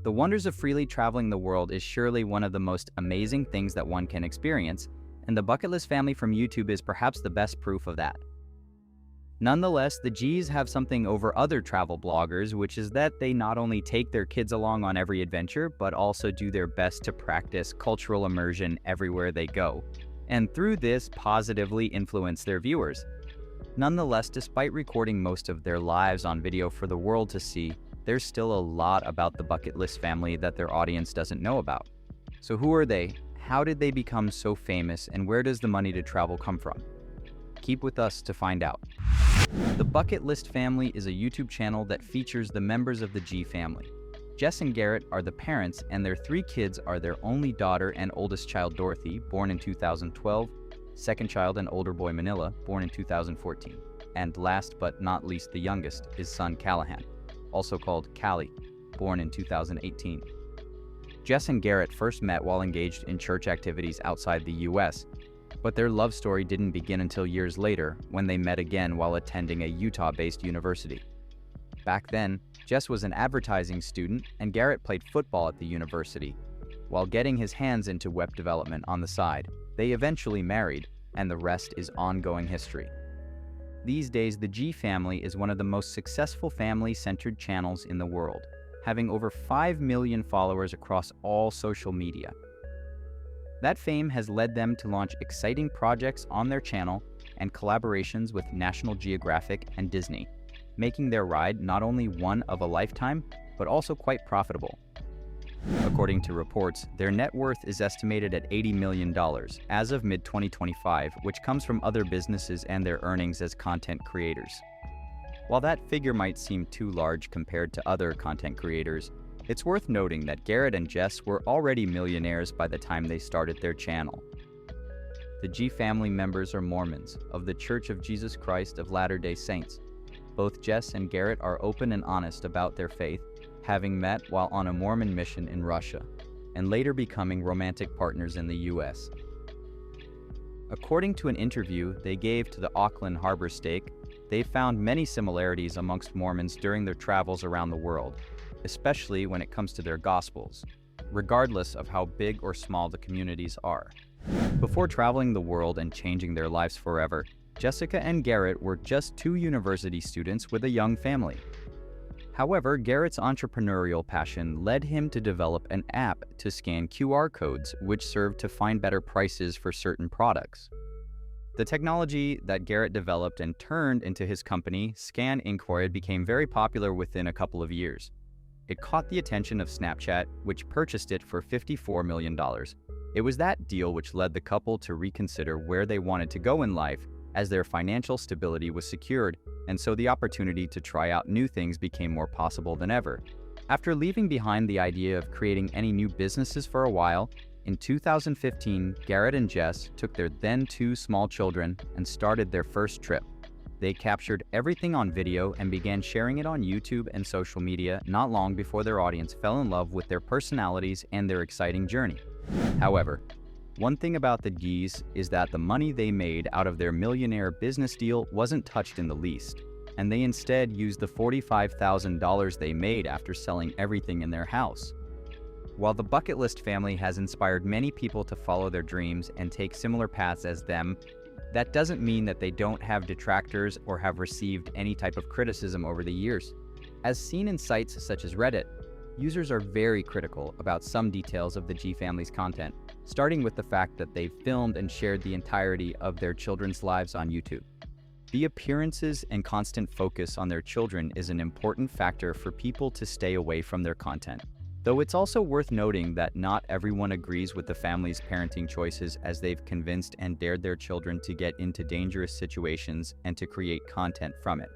The wonders of freely traveling the world is surely one of the most amazing things that one can experience, and the bucket list family from YouTube is perhaps the best proof of that. Nonetheless, the Gees have something over other travel bloggers, which is that they not only take their kids along on every adventure, but also do their best to practice cultural immersion everywhere they go, and through this positively influence their viewers. Nonetheless, despite recording most of their lives on video for the world to see, there's still a lot about the bucket list family that their audience doesn't know about. So who are they? How did they become so famous, and where does the money to travel come from? Keep with us to find out. The Bucket List Family is a YouTube channel that features the members of the Gee family. Jess and Garrett are the parents, and their 3 kids are their only daughter and oldest child Dorothy, born in 2012, second child and older boy Manila, born in 2014, and last but not least the youngest is son Callahan, also called Callie, born in 2018. Jess and Garrett first met while engaged in church activities outside the US, but their love story didn't begin until years later when they met again while attending a Utah-based university. Back then, Jess was an advertising student and Garrett played football at the university. While getting his hands into web development on the side, they eventually married, and the rest is ongoing history. These days, the Gee family is one of the most successful family-centered channels in the world, having over 5 million followers across all social media. That fame has led them to launch exciting projects on their channel and collaborations with National Geographic and Disney, making their ride not only one of a lifetime, but also quite profitable. According to reports, their net worth is estimated at $80 million as of mid-2025, which comes from other businesses and their earnings as content creators. While that figure might seem too large compared to other content creators, it's worth noting that Garrett and Jess were already millionaires by the time they started their channel. The Gee family members are Mormons of the Church of Jesus Christ of Latter-day Saints. Both Jess and Garrett are open and honest about their faith, having met while on a Mormon mission in Russia, and later becoming romantic partners in the US. According to an interview they gave to the Auckland Harbor Stake, they found many similarities amongst Mormons during their travels around the world, especially when it comes to their gospels, regardless of how big or small the communities are. Before traveling the world and changing their lives forever, Jessica and Garrett were just 2 university students with a young family. However, Garrett's entrepreneurial passion led him to develop an app to scan QR codes, which served to find better prices for certain products. The technology that Garrett developed and turned into his company, Scan Inquiry, became very popular within a couple of years. It caught the attention of Snapchat, which purchased it for $54 million. It was that deal which led the couple to reconsider where they wanted to go in life, as their financial stability was secured, and so the opportunity to try out new things became more possible than ever. After leaving behind the idea of creating any new businesses for a while, in 2015, Garrett and Jess took their then 2 small children and started their first trip. They captured everything on video and began sharing it on YouTube and social media not long before their audience fell in love with their personalities and their exciting journey. However, one thing about the Gees is that the money they made out of their millionaire business deal wasn't touched in the least, and they instead used the $45,000 they made after selling everything in their house. While the Bucket List family has inspired many people to follow their dreams and take similar paths as them, that doesn't mean that they don't have detractors or have received any type of criticism over the years. As seen in sites such as Reddit, users are very critical about some details of the Gee family's content, starting with the fact that they filmed and shared the entirety of their children's lives on YouTube. The appearances and constant focus on their children is an important factor for people to stay away from their content. Though it's also worth noting that not everyone agrees with the family's parenting choices, as they've convinced and dared their children to get into dangerous situations and to create content from it.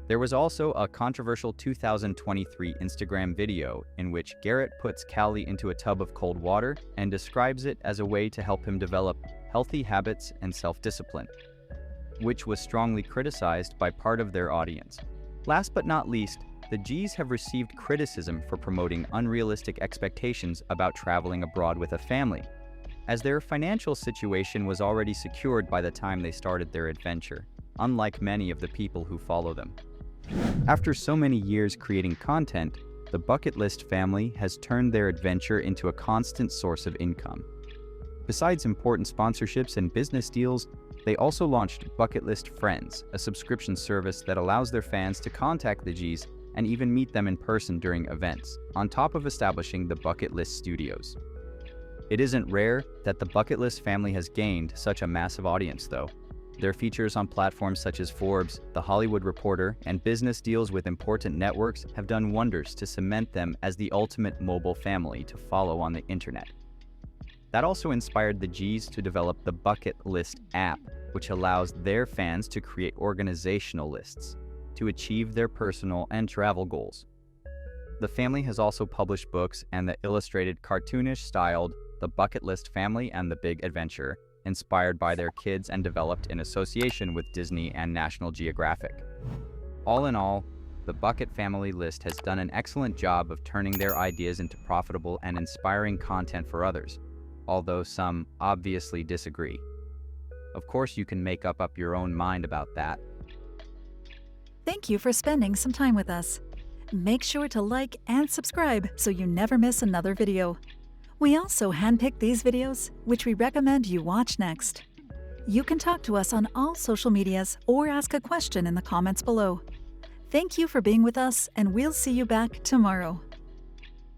There was also a controversial 2023 Instagram video in which Garrett puts Callie into a tub of cold water and describes it as a way to help him develop healthy habits and self-discipline, which was strongly criticized by part of their audience. Last but not least, the Gees have received criticism for promoting unrealistic expectations about traveling abroad with a family, as their financial situation was already secured by the time they started their adventure, unlike many of the people who follow them. After so many years creating content, the bucket list family has turned their adventure into a constant source of income. Besides important sponsorships and business deals, they also launched Bucket List Friends, a subscription service that allows their fans to contact the Gees and even meet them in person during events, on top of establishing the Bucket List Studios. It isn't rare that the Bucket List family has gained such a massive audience, though. Their features on platforms such as Forbes, The Hollywood Reporter, and business deals with important networks have done wonders to cement them as the ultimate mobile family to follow on the internet. That also inspired the Gees to develop the Bucket List app, which allows their fans to create organizational lists to achieve their personal and travel goals. The family has also published books and the illustrated cartoonish-styled The Bucket List Family and the Big Adventure, inspired by their kids and developed in association with Disney and National Geographic. All in all, the Bucket Family List has done an excellent job of turning their ideas into profitable and inspiring content for others, although some obviously disagree. Of course, you can make up your own mind about that. Thank you for spending some time with us. Make sure to like and subscribe so you never miss another video. We also handpick these videos, which we recommend you watch next. You can talk to us on all social medias or ask a question in the comments below. Thank you for being with us, and we'll see you back tomorrow.